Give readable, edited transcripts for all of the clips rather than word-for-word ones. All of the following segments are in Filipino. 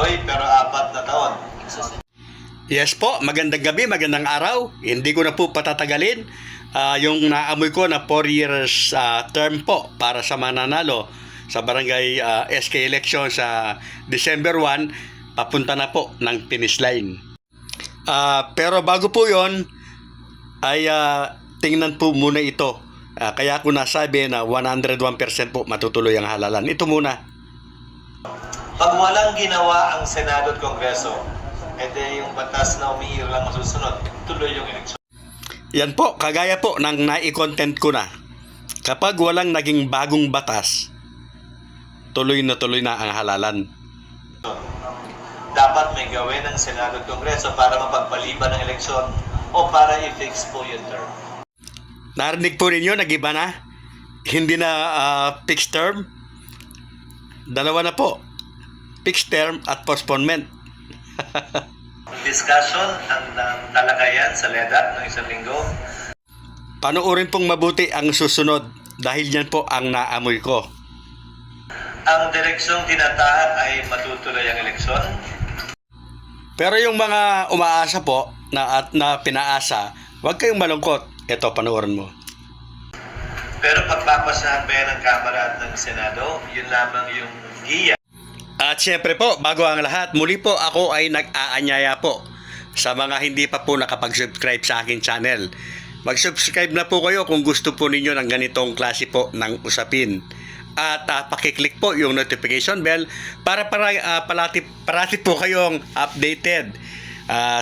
tuloy pero 4 na taon. Yes po, magandang gabi, magandang araw. Hindi ko na po patatagalin. Yung naamoy ko na 4 years term po para sa mananalo sa barangay SK election sa December 1, papunta na po ng finish line. Pero bago po yon ay tingnan po muna ito. Kaya ako nasabi na 101% po matutuloy ang halalan. Ito muna. Pag walang ginawa ang Senado at Kongreso, edi yung batas na umiir lang masusunod, tuloy yung eleksyon. Yan po, kagaya po ng nai-content ko na. Kapag walang naging bagong batas, tuloy na ang halalan. Dapat may gawin ng Senado at Kongreso para mapagpaliban ng eleksyon o para i-fix po yung term. Narinig po ninyo, nag-iba na? Hindi na fixed term? Dalawa na po. Fixed term at postponement. Discussion ang talakayan sa LEDAC ng isang linggo. Panoorin pong mabuti ang susunod dahil yan po ang naamoy ko. Ang direksyong tinatahak ay matutuloy ang eleksyon. Pero yung mga umaasa po na pinaasa, huwag kayong malungkot. Ito, panoorin mo. Pero pagpapasahan ba yan ng Kamara at ng Senado, yun lamang yung giya. At syempre po, bago ang lahat, muli po ako ay nag-aanyaya po sa mga hindi pa po nakapag-subscribe sa aking channel. Mag-subscribe na po kayo kung gusto po ninyo ng ganitong klase po ng usapin. At pakiclick po yung notification bell para parati po kayong updated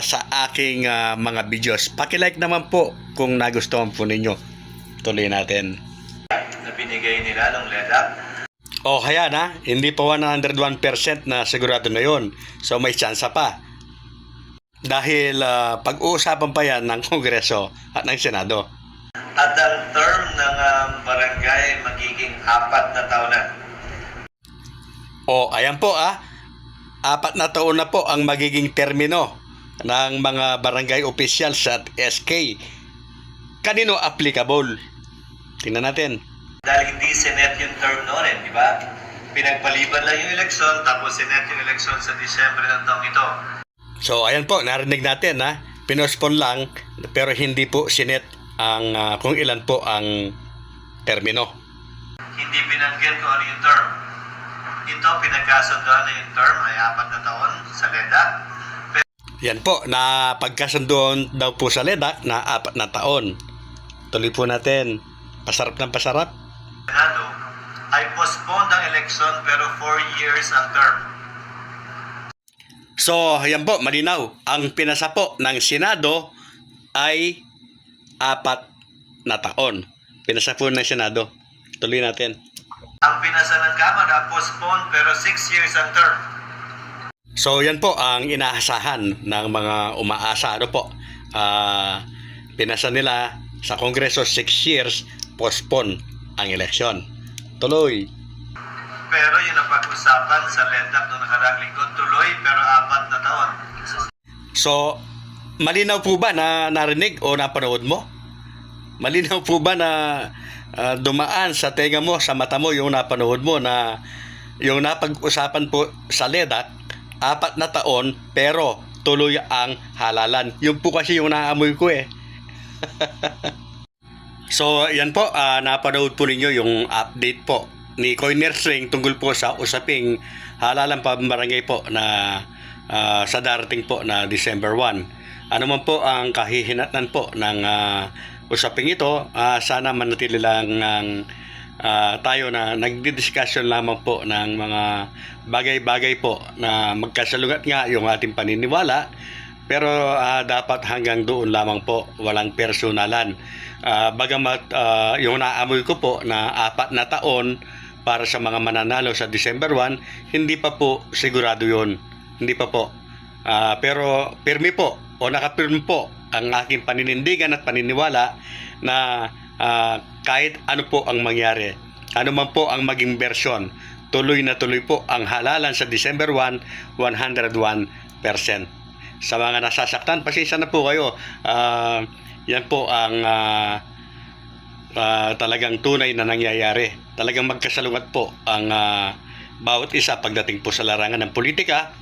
sa aking mga videos. Pakilike naman po kung nagustuhan po ninyo. Tuloy natin. Na binigay nila ng LEDAC. O kaya na, hindi pa 101% na sigurado na yon. So may tsansa pa. Dahil pag-uusapan pa yan ng Kongreso at ng Senado. At ang term ng barangay magiging 4 na taon na. O ayan po 4 na taon na po ang magiging termino ng mga barangay officials at SK. Kanino applicable? Tingnan natin. Dahil hindi Senate yung term noon di ba? Pinagpaliban lang yung eleksyon, tapos Senate yung eleksyon sa Disyembre ng taong ito. So ayan po, narinig natin pinospon lang, pero hindi po Senate ang kung ilan po ang termino. Hindi binanggit kung ano yung term. Ito, pinagkasundoan na yung term ay 4 na taon sa LEDAC. Yan po, na pagkasundoan daw po sa LEDAC na 4 na taon. Tuloy po natin. Pasarap ng pasarap. Senado ay postponed ang eleksyon pero 4 years ang term. So, yan po, malinaw. Ang pinasa po ng Senado ay 4 na taon. Pinasa po ng Senado. Tuloy natin. Ang pinasa ng Kamara, postponed pero 6 years ang term. So, yan po ang inaasahan ng mga umaasa. Ano po? Pinasa nila sa Kongreso 6 years, postpone ang eleksyon. Tuloy. Pero yun ang pag-usapan sa LEDAC noong nakaraang linggo, tuloy pero 4 na taon. So, malinaw po ba na narinig o napanood mo? Malinaw po ba na dumaan sa tenga mo, sa mata mo yung napanood mo na yung napag-usapan po sa LEDAC, 4 na taon pero tuloy ang halalan. Yung po kasi yung naamoy ko So, yan po, napanood po ninyo yung update po ni Coiner String tungkol po sa usaping halalan pambarangay po na sa darating po na December 1. Ano man po ang kahihinatnan po ng usaping ito, sana manatili lang tayo na nagdi-discussion lamang po ng mga bagay-bagay po na magkasalungat nga yung ating paniniwala. Pero dapat hanggang doon lamang po, walang personalan. Bagamat yung naamoy ko po na 4 na taon para sa mga mananalo sa December 1, hindi pa po sigurado yon. Hindi pa po. Pero pirmi po o nakapirmi po ang aking paninindigan at paniniwala na kahit ano po ang mangyari, ano man po ang maging bersyon, tuloy na tuloy po ang halalan sa December 1, 101%. Sa mga nasasaktan, pasensya na po kayo. Yan po ang talagang tunay na nangyayari. Talagang magkasalungat po ang bawat isa pagdating po sa larangan ng politika.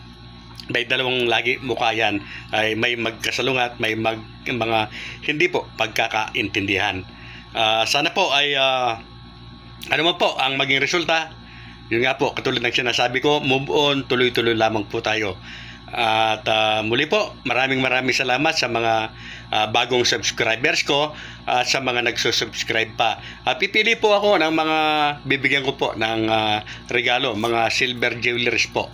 may dalawang lagi mukha yan, ay may magkasalungat, may mga hindi po pagkakaintindihan. Sana po ay ano man po ang maging resulta, yun nga po, katulad ng sinasabi ko, move on, tuloy-tuloy lamang po tayo. At muli po, maraming salamat sa mga bagong subscribers ko at sa mga nagsusubscribe pa. Pipili po ako ng mga bibigyan ko po ng regalo, mga silver jewelries po,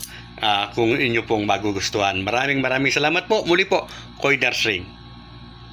kung inyo pong magugustuhan. Maraming salamat po. Muli po, Koy Ring.